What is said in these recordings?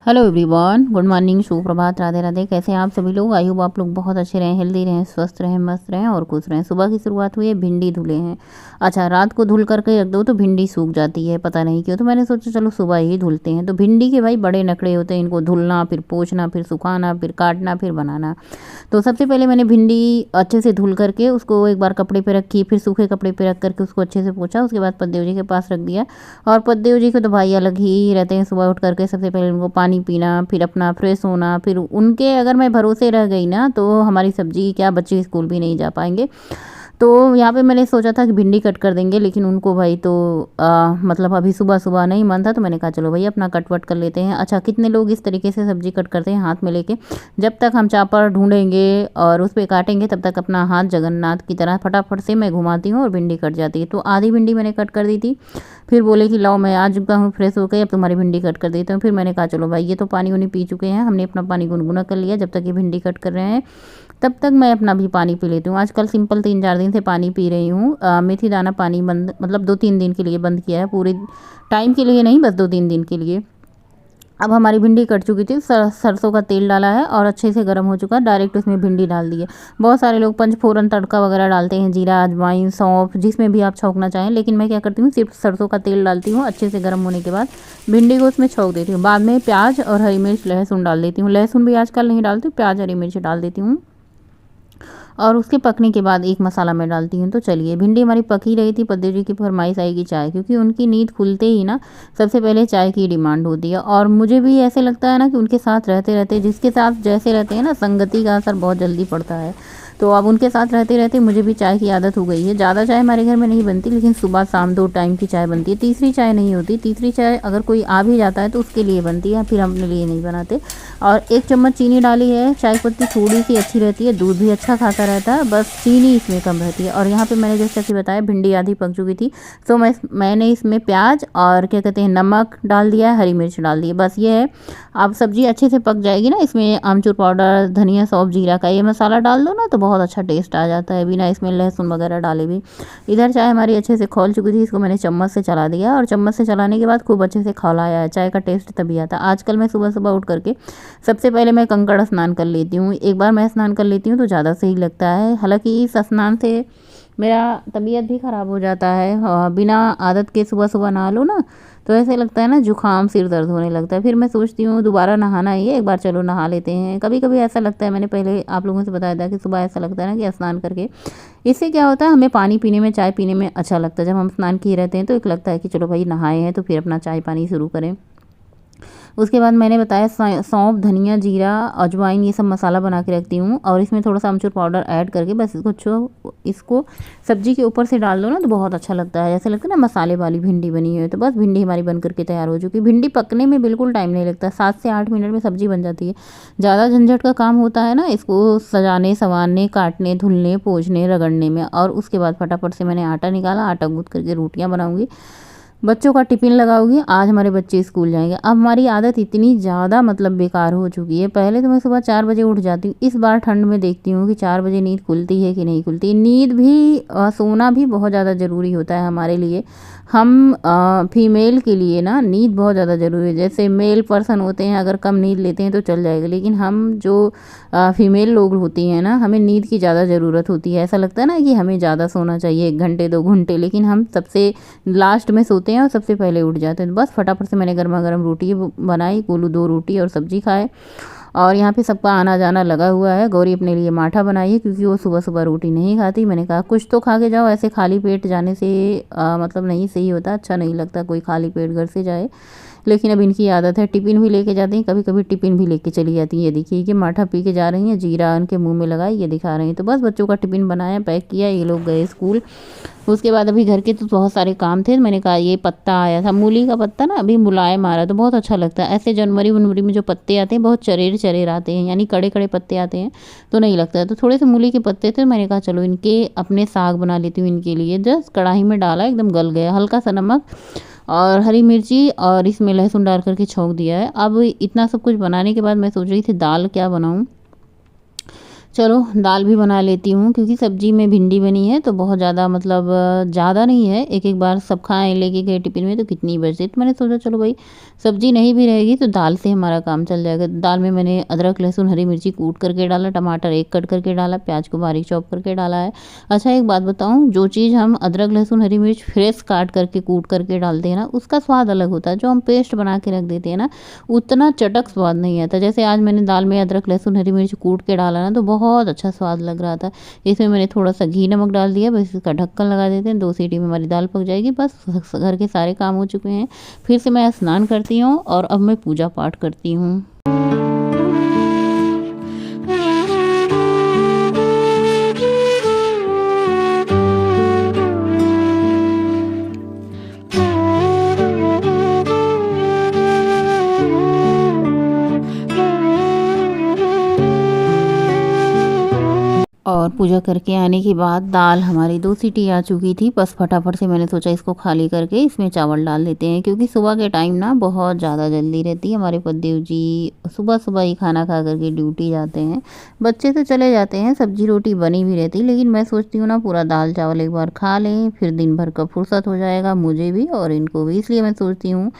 Hello everyone, good morning, सुप्रभात, राधे राधे। कैसे हैं आप सभी लोग? आई होप आप लोग बहुत अच्छे रहें, हेल्दी रहें, स्वस्थ रहें, मस्त रहें और खुश रहें। सुबह की शुरुआत हुई है, भिंडी धुले हैं। अच्छा, रात को धुल करके रख दो तो भिंडी सूख जाती है, पता नहीं क्यों। तो मैंने सोचा चलो सुबह ही धुलते हैं। तो भिंडी के भाई बड़े नखड़े होते हैं, इनको धुलना, फिर पोंछना, फिर सुखाना, फिर काटना, फिर बनाना। तो सबसे पहले मैंने भिंडी अच्छे से धुल करके उसको एक बार कपड़े पे रखी, फिर सूखे कपड़े पे रख करके उसको अच्छे से पोंछा। उसके बाद पद्देव जी के पास रख दिया। और पद्देव जी को तो भाई अलग ही रहते हैं। सुबह उठ करके सबसे पहले उनको पानी पीना, फिर अपना फ्रेश होना, फिर उनके अगर मैं भरोसे रह गई ना तो हमारी सब्जी क्या, बच्चे स्कूल भी नहीं जा पाएंगे। तो यहाँ पे मैंने सोचा था कि भिंडी कट कर देंगे, लेकिन उनको भाई तो मतलब अभी सुबह सुबह नहीं मन था। तो मैंने कहा चलो भाई अपना कट वट कर लेते हैं। अच्छा, कितने लोग इस तरीके से सब्जी कट करते हैं हाथ में लेके। जब तक हम चापर ढूंढेंगे और उस पर काटेंगे तब तक अपना हाथ जगन्नाथ की तरह फटाफट से मैं घुमाती हूँ और भिंडी कट जाती है। तो आधी भिंडी मैंने कट कर दी थी। फिर बोले कि लाओ मैं आ चुका हूँ फ्रेश हो गई, अब तुम्हारी भिंडी कट कर देती हूँ। फिर मैंने कहा चलो भाई ये तो पानी उनी पी चुके हैं, हमने अपना पानी गुनगुना कर लिया। जब तक ये भिंडी कट कर रहे हैं तब तक मैं अपना भी पानी पी लेती हूँ। आजकल सिंपल 3-4 दिन से पानी पी रही हूँ। मेथी दाना पानी बंद, मतलब 2-3 दिन के लिए बंद किया है, पूरे टाइम के लिए नहीं, बस 2-3 दिन के लिए। अब हमारी भिंडी कट चुकी थी, सरसों का तेल डाला है और अच्छे से गर्म हो चुका है, डायरेक्ट उसमें भिंडी डाल दी है। बहुत सारे लोग पंचफोरन तड़का वगैरह डालते हैं, जीरा, अजवाइन, सौंफ, जिसमें भी आप छौंकना चाहें। लेकिन मैं क्या करती हूँ, सिर्फ सरसों का तेल डालती हूँ। अच्छे से गर्म होने के बाद भिंडी को उसमें छौंक देती हूँ। बाद में प्याज और हरी मिर्च, लहसुन डाल देती हूँ। लहसुन भी आजकल नहीं डालती हूँ, प्याज हरी मिर्च डाल देती हूँ। और उसके पकने के बाद एक मसाला मैं डालती हूँ। तो चलिए, भिंडी हमारी पक ही रही थी। पद्देव जी की फरमाइश आएगी चाय, क्योंकि उनकी नींद खुलते ही ना सबसे पहले चाय की डिमांड होती है। और मुझे भी ऐसे लगता है ना कि उनके साथ रहते रहते, जिसके साथ जैसे रहते हैं ना, संगति का असर बहुत जल्दी पड़ता है। तो अब उनके साथ रहते रहते मुझे भी चाय की आदत हो गई है। ज़्यादा चाय हमारे घर में नहीं बनती, लेकिन सुबह शाम 2 टाइम की चाय बनती है। तीसरी चाय नहीं होती। तीसरी चाय अगर कोई आ भी जाता है तो उसके लिए बनती है, फिर हम अपने लिए नहीं बनाते। और 1 चम्मच चीनी डाली है। चाय पत्ती थोड़ी सी अच्छी रहती है, दूध भी अच्छा खाता रहता है, बस चीनी इसमें कम रहती है। और यहाँ पे मैंने जैसे कि बताया भिंडी आधी पक चुकी थी, तो मैंने इसमें प्याज और क्या कहते हैं नमक डाल दिया है, हरी मिर्च डाल दी है, बस ये है। अब सब्जी अच्छे से पक जाएगी ना, इसमें आमचूर पाउडर, धनिया, सौंफ, जीरा का ये मसाला डाल दो ना तो बहुत अच्छा टेस्ट आ जाता है, बिना इसमें लहसुन वगैरह डाले भी। इधर चाय हमारी अच्छे से खौल चुकी थी, इसको मैंने चम्मच से चला दिया और चम्मच से चलाने के बाद खूब अच्छे से खौलाया है। चाय का टेस्ट तभी आता है। आजकल मैं सुबह सुबह उठ करके सबसे पहले मैं कंकड़ स्नान कर लेती हूँ। एक बार मैं स्नान कर लेती हूँ तो ज़्यादा सही लगता है। हालांकि इस स्नान से मेरा तबीयत भी ख़राब हो जाता है, और बिना आदत के सुबह सुबह नहा लो ना तो ऐसे लगता है ना, जुकाम, सिर दर्द होने लगता है। फिर मैं सोचती हूँ दोबारा नहाना ही है, एक बार चलो नहा लेते हैं। कभी कभी ऐसा लगता है, मैंने पहले आप लोगों से बताया था कि सुबह ऐसा लगता है ना कि स्नान करके इससे क्या होता है, हमें पानी पीने में, चाय पीने में अच्छा लगता है। जब हम स्नान किए रहते हैं तो एक लगता है कि चलो भाई नहाए हैं तो फिर अपना चाय पानी शुरू करें। उसके बाद मैंने बताया सौंफ, धनिया, जीरा, अजवाइन ये सब मसाला बना के रखती हूँ। और इसमें थोड़ा सा अमचूर पाउडर ऐड करके बस इसको सब्जी के ऊपर से डाल दो ना तो बहुत अच्छा लगता है। जैसे लगता है ना मसाले वाली भिंडी बनी है। तो बस भिंडी हमारी बन करके तैयार हो चुकी है। भिंडी पकने में बिल्कुल टाइम नहीं लगता, 7 से 8 मिनट में सब्जी बन जाती है। ज़्यादा झंझट का काम होता है ना इसको सजाने, संवारने, काटने, धुलने, पोंछने, रगड़ने में। और उसके बाद फटाफट से मैंने आटा निकाला, आटा गूँथ करके रोटियाँ बनाऊँगी, बच्चों का टिफ़िन लगाऊंगी। आज हमारे बच्चे स्कूल जाएंगे। अब हमारी आदत इतनी ज़्यादा मतलब बेकार हो चुकी है। पहले तो मैं सुबह 4 बजे उठ जाती हूँ, इस बार ठंड में देखती हूँ कि 4 बजे नींद खुलती है कि नहीं खुलती। नींद भी सोना भी बहुत ज़्यादा ज़रूरी होता है हमारे लिए। हम फीमेल के लिए ना नींद बहुत ज़्यादा ज़रूरी है। जैसे मेल पर्सन होते हैं, अगर कम नींद लेते हैं तो चल जाएगा, लेकिन हम जो फीमेल लोग होती हैं ना, हमें नींद की ज़्यादा ज़रूरत होती है। ऐसा लगता है ना कि हमें ज़्यादा सोना चाहिए, 1 घंटे 2 घंटे, लेकिन हम सबसे लास्ट में सोते हैं और सबसे पहले उठ जाते हैं। तो बस फटाफट से मैंने गर्मा गर्म रोटी बनाई, गोलू 2 रोटी और सब्जी खाए। और यहाँ पे सबका आना जाना लगा हुआ है। गौरी अपने लिए माठा बनाई है, क्योंकि वो सुबह सुबह रोटी नहीं खाती। मैंने कहा कुछ तो खा के जाओ, ऐसे खाली पेट जाने से मतलब नहीं सही होता, अच्छा नहीं लगता कोई खाली पेट घर से जाए। लेकिन अब इनकी आदत है, टिफ़िन भी लेके जाती हैं, कभी कभी टिफ़िन भी लेके चली जाती हैं। ये देखिए कि माठा पी के जा रही हैं, जीरा उनके मुंह में लगाई, ये दिखा रही हैं। तो बस बच्चों का टिफ़िन बनाया, पैक किया, ये लोग गए स्कूल। उसके बाद अभी घर के तो बहुत सारे काम थे। मैंने कहा ये पत्ता आया था, मूली का पत्ता ना, अभी मुलायम आ रहा है तो बहुत अच्छा लगता है। ऐसे जनवरी वनवरी में जो पत्ते आते हैं बहुत चरेर चरेर आते हैं, यानी कड़े कड़े पत्ते आते हैं, तो नहीं लगता है। तो थोड़े से मूली के पत्ते थे, मैंने कहा चलो इनके अपने साग बना लेती हूँ इनके लिए। जस्ट कढ़ाई में डाला, एकदम गल गया, हल्का सा नमक और हरी मिर्ची और इसमें लहसुन डाल करके छौंक दिया है। अब इतना सब कुछ बनाने के बाद मैं सोच रही थी दाल क्या बनाऊँ। चलो दाल भी बना लेती हूँ, क्योंकि सब्जी में भिंडी बनी है तो बहुत ज़्यादा मतलब ज़्यादा नहीं है, एक एक बार सब खाएं लेके गए टिफिन में तो कितनी बचती, तो मैंने सोचा चलो भाई सब्जी नहीं भी रहेगी तो दाल से हमारा काम चल जाएगा। दाल में मैंने अदरक लहसुन हरी मिर्ची कूट करके डाला, टमाटर एक कट करके डाला, प्याज को बारीक चॉप करके डाला है। अच्छा एक बात बताऊँ, जो चीज़ हम अदरक लहसुन हरी मिर्च फ्रेश काट करके कूट करके डालते हैं ना, उसका स्वाद अलग होता है। जो हम पेस्ट बना के रख देते हैं ना, उतना चटक स्वाद नहीं आता। जैसे आज मैंने दाल में अदरक लहसुन हरी मिर्च कूट के डाला ना, तो बहुत अच्छा स्वाद लग रहा था। इसमें मैंने थोड़ा सा घी नमक डाल दिया, बस इसका ढक्कन लगा देते हैं, 2 सीटी में हमारी दाल पक जाएगी। बस घर के सारे काम हो चुके हैं। फिर से मैं स्नान करती हूँ और अब मैं पूजा पाठ करती हूँ। और पूजा करके आने के बाद दाल हमारी 2 सीटी आ चुकी थी। बस फटाफट से मैंने सोचा इसको खाली करके इसमें चावल डाल देते हैं, क्योंकि सुबह के टाइम ना बहुत ज़्यादा जल्दी रहती है। हमारे पतिदेव जी सुबह सुबह ही खाना खा करके ड्यूटी जाते हैं। बच्चे तो चले जाते हैं, सब्जी रोटी बनी भी रहती, लेकिन मैं सोचती हूँ ना पूरा दाल चावल एक बार खा लें, फिर दिन भर का फुर्सत हो जाएगा मुझे भी और इनको भी। इसलिए मैं सोचती हूँ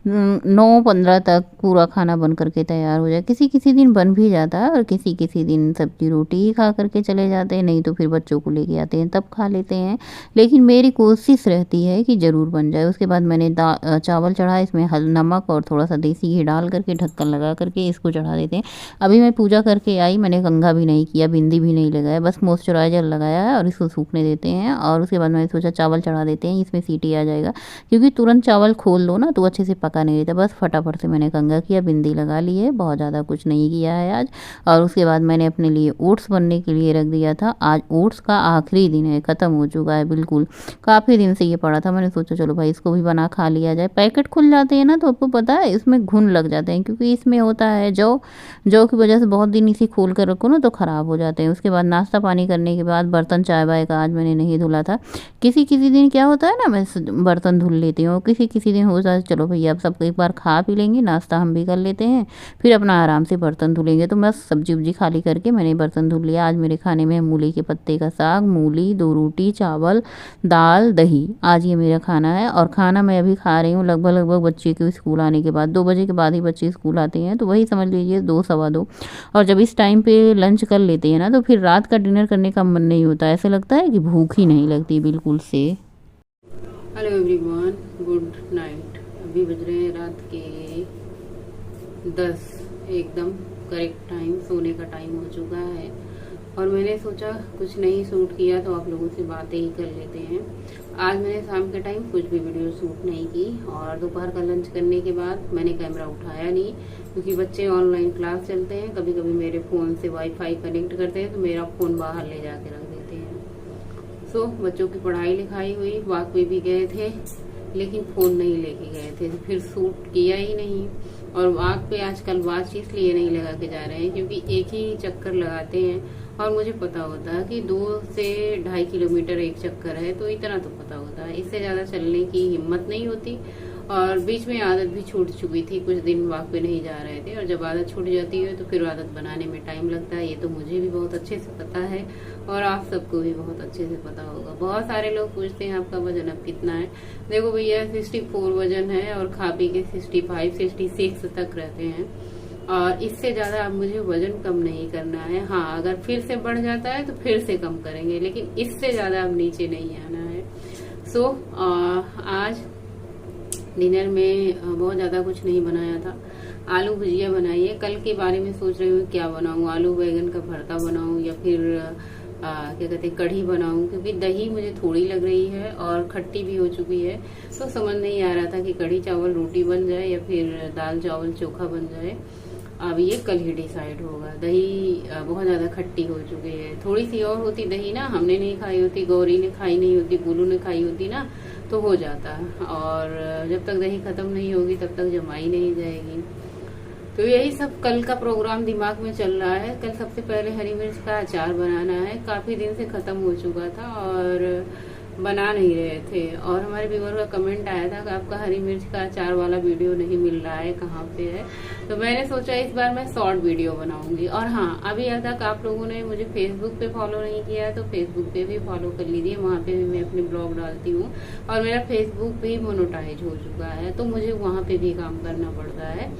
9:15 तक पूरा खाना बन करके तैयार हो जाए। किसी किसी दिन बन भी जाता है और किसी किसी दिन सब्जी रोटी ही खा करके चले जाते हैं, नहीं तो फिर बच्चों को लेके आते हैं तब खा लेते हैं। लेकिन मेरी कोशिश रहती है कि ज़रूर बन जाए। उसके बाद मैंने चावल चढ़ा, इसमें नमक और थोड़ा सा देसी घी डाल करके ढक्कन लगा करके इसको चढ़ा देते हैं। अभी मैं पूजा करके आई, मैंने कंघा भी नहीं किया, बिंदी भी नहीं लगाया, बस मॉइस्चराइजर लगाया है और इसको सूखने देते हैं। और उसके बाद मैंने सोचा चावल चढ़ा देते हैं, इसमें सीटी आ जाएगा, क्योंकि तुरंत चावल खोल दो ना तो अच्छे से पका नहीं रहता। बस फटाफट से मैंने कंघा किया, बिंदी लगा ली है, बहुत ज़्यादा कुछ नहीं किया है आज। और उसके बाद मैंने अपने लिए ओट्स बनने के लिए रख दिया था। आज ओट्स का आखिरी दिन है, ख़त्म हो चुका है बिल्कुल। काफ़ी दिन से ये पड़ा था, मैंने सोचा चलो भाई इसको भी बना खा लिया जाए। पैकेट खुल जाते हैं ना तो आपको पता है इसमें घुन लग जाते हैं, क्योंकि इसमें होता है जौ की वजह से बहुत दिन इसे खोल कर रखो ना तो ख़राब हो जाते हैं। उसके बाद नाश्ता पानी करने के बाद बर्तन चाय वाय का आज मैंने नहीं धुला था। किसी किसी दिन क्या होता है ना, मैं बर्तन धुल लेती हूँ, किसी किसी दिन हो जाए चलो भैया अब सब एक बार खा पी लेंगे, नाश्ता हम भी कर लेते हैं, फिर अपना आराम से बर्तन धुलेंगे। तो बस सब्जी उब्जी खाली करके मैंने बर्तन धुल लिया। आज मेरे खाने में मूली के पत्ते का साग, मूली, 2 रोटी, चावल, दाल, दही, आज ये मेरा खाना है। और खाना मैं अभी खा रही हूँ लगभग बच्चे के स्कूल आने के बाद। 2 बजे के बाद ही बच्चे स्कूल आते हैं, तो वही समझ लीजिए 2 सवा 2। और जब इस टाइम पे लंच कर लेते हैं ना तो फिर रात का डिनर करने का मन नहीं होता, ऐसा लगता है कि भूख ही नहीं लगती बिल्कुल से। Hello everyone, good night. अभी बज रहे हैं रात के 10, एकदम करेक्ट टाइम, सोने का टाइम हो चुका है। और मैंने सोचा कुछ नहीं शूट किया तो आप लोगों से बातें ही कर लेते हैं। आज मैंने शाम के टाइम कुछ भी वीडियो शूट नहीं की, और दोपहर का लंच करने के बाद मैंने कैमरा उठाया नहीं, क्योंकि बच्चे ऑनलाइन क्लास चलते हैं। कभी कभी मेरे फ़ोन से वाईफाई कनेक्ट करते हैं तो मेरा फ़ोन बाहर ले जाके रख देते हैं। सो बच्चों की पढ़ाई लिखाई हुई, वॉक पे भी गए थे, लेकिन फ़ोन नहीं लेके गए थे, तो फिर शूट किया ही नहीं। और वॉक पे आजकल वॉच इसलिए नहीं लगा के जा रहे हैं क्योंकि एक ही चक्कर लगाते हैं, और मुझे पता होता है कि 2 से 2.5 किलोमीटर एक चक्कर है, तो इतना तो पता होता है, इससे ज़्यादा चलने की हिम्मत नहीं होती। और बीच में आदत भी छूट चुकी थी, कुछ दिन वॉक पे नहीं जा रहे थे, और जब आदत छूट जाती है तो फिर आदत बनाने में टाइम लगता है। ये तो मुझे भी बहुत अच्छे से पता है और आप सबको भी बहुत अच्छे से पता होगा। बहुत सारे लोग पूछते हैं आपका वजन अब कितना है। देखो भैया 64 वजन है और खा पी के 65, 66 तक रहते हैं, और इससे ज्यादा अब मुझे वजन कम नहीं करना है। हाँ, अगर फिर से बढ़ जाता है तो फिर से कम करेंगे, लेकिन इससे ज्यादा अब नीचे नहीं आना है। सो आज डिनर में बहुत ज़्यादा कुछ नहीं बनाया था। आलू भुजिया बनाई है। कल के बारे में सोच रही हूँ क्या बनाऊँ, आलू बैगन का भरता बनाऊँ या फिर क्या कहते हैं कढ़ी बनाऊँ, क्योंकि दही मुझे थोड़ी लग रही है और खट्टी भी हो चुकी है, तो समझ नहीं आ रहा था कि कढ़ी चावल रोटी बन जाए या फिर दाल चावल चोखा बन जाए। अब ये कल ही डिसाइड होगा। दही बहुत ज़्यादा खट्टी हो चुकी है। थोड़ी सी और होती दही ना, हमने नहीं खाई होती, गौरी ने खाई नहीं होती, गोलू ने खाई होती ना, तो हो जाता। और जब तक दही खत्म नहीं होगी तब तक जमाई नहीं जाएगी। तो यही सब कल का प्रोग्राम दिमाग में चल रहा है। कल सबसे पहले हरी मिर्च का अचार बनाना है, काफ़ी दिन से ख़त्म हो चुका था, और बना नहीं रहे थे। और हमारे व्यूअर का कमेंट आया था कि आपका हरी मिर्च का अचार वाला वीडियो नहीं मिल रहा है, कहाँ पे है। तो मैंने सोचा इस बार मैं शॉर्ट वीडियो बनाऊंगी। और हाँ, अभी तक आप लोगों ने मुझे फेसबुक पे फॉलो नहीं किया है तो फेसबुक पे भी फॉलो कर लीजिए, वहाँ पे भी मैं अपने ब्लॉग डालती हूँ। और मेरा फेसबुक भी मोनेटाइज हो चुका है, तो मुझे वहाँ पे भी काम करना पड़ता है।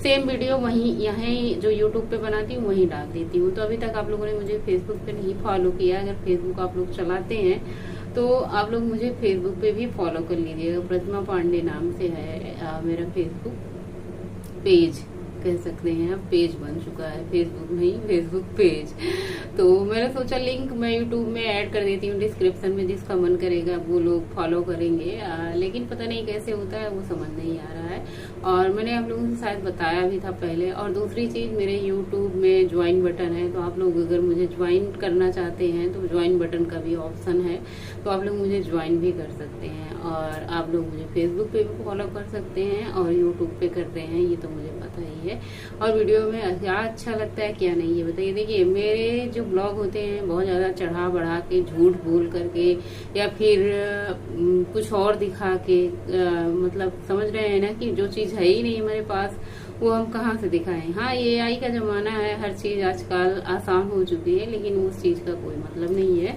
सेम वीडियो वहीं यहीं जो यूट्यूब पे बनाती हूँ वहीं डाल देती हूँ। तो अभी तक आप लोगों ने मुझे फेसबुक पे नहीं फॉलो किया, अगर फेसबुक आप लोग चलाते हैं तो आप लोग मुझे फेसबुक पे भी फॉलो कर लीजिएगा। प्रतिमा पांडे नाम से है मेरा फेसबुक पेज, कह सकते हैं। अब पेज बन चुका है, फेसबुक नहीं, फेसबुक पेज। तो मैंने सोचा लिंक मैं यूट्यूब में ऐड कर देती हूँ डिस्क्रिप्शन में, जिसका मन करेगा वो लोग फॉलो करेंगे। लेकिन पता नहीं कैसे होता है, वो समझ नहीं आ रहा है। और मैंने आप लोगों से शायद बताया भी था पहले। और दूसरी चीज, मेरे यूट्यूब में ज्वाइन बटन है, तो आप लोग अगर मुझे ज्वाइन करना चाहते हैं तो ज्वाइन बटन का भी ऑप्शन है, तो आप लोग मुझे ज्वाइन भी कर सकते हैं। और आप लोग मुझे फेसबुक पे भी फॉलो कर सकते हैं और यूट्यूब पे करते हैं, ये तो मुझे पता ही है। और वीडियो में क्या अच्छा लगता है क्या नहीं, ये बताइए। देखिए, मेरे जो ब्लॉग होते हैं बहुत ज्यादा चढ़ा बढ़ा के, झूठ बोल करके, या फिर कुछ और दिखा के, मतलब समझ रहे हैं ना, कि जो चीज है ही नहीं हमारे पास वो हम कहाँ से दिखाएं। हाँ, ये AI का जमाना है, हर चीज आजकल आसान हो चुकी है, लेकिन उस चीज का कोई मतलब नहीं है।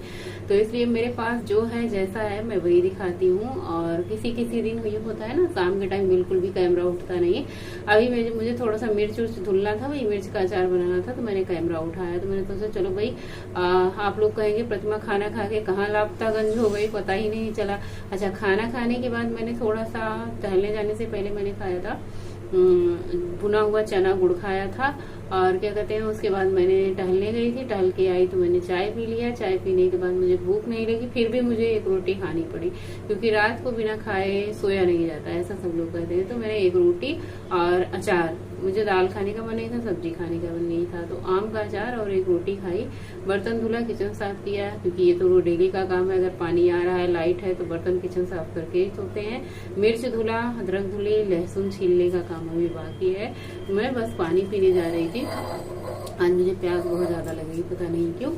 तो इसलिए मेरे पास जो है, जैसा है, मैं वही दिखाती हूँ। और किसी किसी दिन ये होता है ना, शाम के टाइम बिल्कुल भी कैमरा उठता नहीं। अभी मुझे थोड़ा सा मिर्च उर्च धुलना था, वही मिर्च का अचार बनाना था, तो मैंने कैमरा उठाया। तो मैंने सोचा चलो भाई, आप लोग कहेंगे प्रतिमा खाना खा के कहाँ लापतागंज हो गई, पता ही नहीं चला। अच्छा, खाना खाने के बाद मैंने थोड़ा सा टहलने जाने से पहले मैंने खाया था भुना हुआ चना गुड़ खाया था। और क्या कहते हैं, उसके बाद मैंने टहलने गई थी, टहल के आई तो मैंने चाय पी लिया। चाय पीने के बाद मुझे भूख नहीं लगी, फिर भी मुझे एक रोटी खानी पड़ी, क्योंकि रात को बिना खाए सोया नहीं जाता, ऐसा सब लोग कहते हैं। तो मैंने एक रोटी और अचार, मुझे दाल खाने का मन नहीं था, सब्जी खाने का मन नहीं था, तो आम का अचार और एक रोटी खाई। बर्तन धुला, किचन साफ किया, क्योंकि ये तो डेली का काम है। अगर पानी आ रहा है, लाइट है, तो बर्तन किचन साफ करके ही सोते हैं। मिर्च धुला, अदरक धुली, लहसुन छीलने का काम अभी बाकी है। मैं बस पानी पीने जा रही थी। आज मुझे प्यास बहुत ज्यादा लगी, पता नहीं क्यों।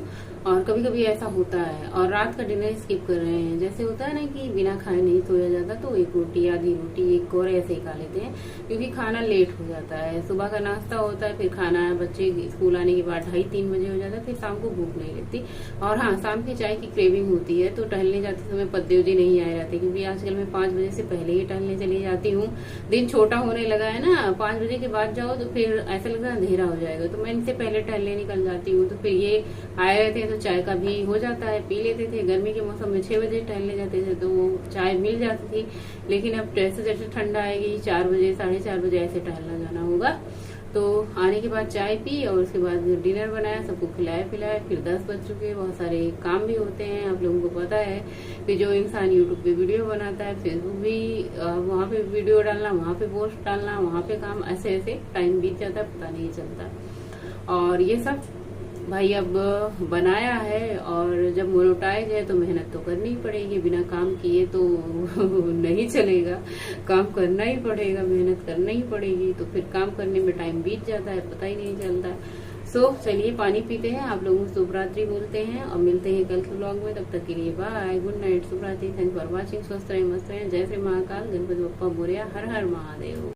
और कभी कभी ऐसा होता है। और रात का डिनर स्किप कर रहे हैं, जैसे होता है ना कि बिना खाए नहीं सोया जाता, तो एक रोटी, आधी रोटी, एक और ऐसे ही खा लेते हैं, क्योंकि खाना लेट हो जाता है। सुबह का नाश्ता होता है, फिर खाना, बच्चे स्कूल आने के बाद 2:30-3 बजे हो जाता है, फिर शाम को भूख नहीं लगती। और हाँ, शाम की चाय की क्रेविंग होती है। तो टहलने जाते समय पद्दे उद्दे नहीं आए जाते, क्योंकि आजकल मैं 5 बजे से पहले ही टहलने चली जाती हूँ। दिन छोटा होने लगा है ना, 5 बजे के बाद जाओ तो फिर ऐसा लगता है अंधेरा हो जाएगा, तो मैं इनसे पहले टहलने निकल जाती हूँ। तो फिर ये आए रहते हैं तो चाय का भी हो जाता है, पी लेते थे। गर्मी के मौसम में 6 बजे टहलने जाते थे तो चाय मिल जाती थी। लेकिन अब जैसे जैसे ठंडा आएगी, 4 बजे, 4:30 बजे ऐसे टहलना जाना होगा। तो आने के बाद चाय पी और उसके बाद डिनर बनाया, सबको खिलाया पिलाया, फिर 10 बज चुके। बहुत सारे काम भी होते हैं, आप लोगों को पता है कि जो इंसान यूट्यूब पे वीडियो बनाता है, फेसबुक भी, वहाँ पे वीडियो डालना, वहाँ पे पोस्ट डालना, वहाँ पे काम, ऐसे ऐसे टाइम बीत जाता है, पता नहीं चलता। और ये सब भाई अब बनाया है, और जब मोनेटाइज है तो मेहनत तो करनी ही पड़ेगी, बिना काम किए तो नहीं चलेगा, काम करना ही पड़ेगा, मेहनत करना ही पड़ेगी। तो फिर काम करने में टाइम बीत जाता है, पता ही नहीं चलता। सो चलिए पानी पीते हैं, आप लोगों को शुभ रात्रि बोलते हैं और मिलते हैं कल के व्लॉग में। तब तक के लिए बाय, गुड नाइट, शुभ रात्रि, थैंक्स फॉर वॉचिंग। स्वस्थ रहें, मस्त रहें, जय श्री महाकाल, गणपति बप्पा मोरया, हर हर महादेव।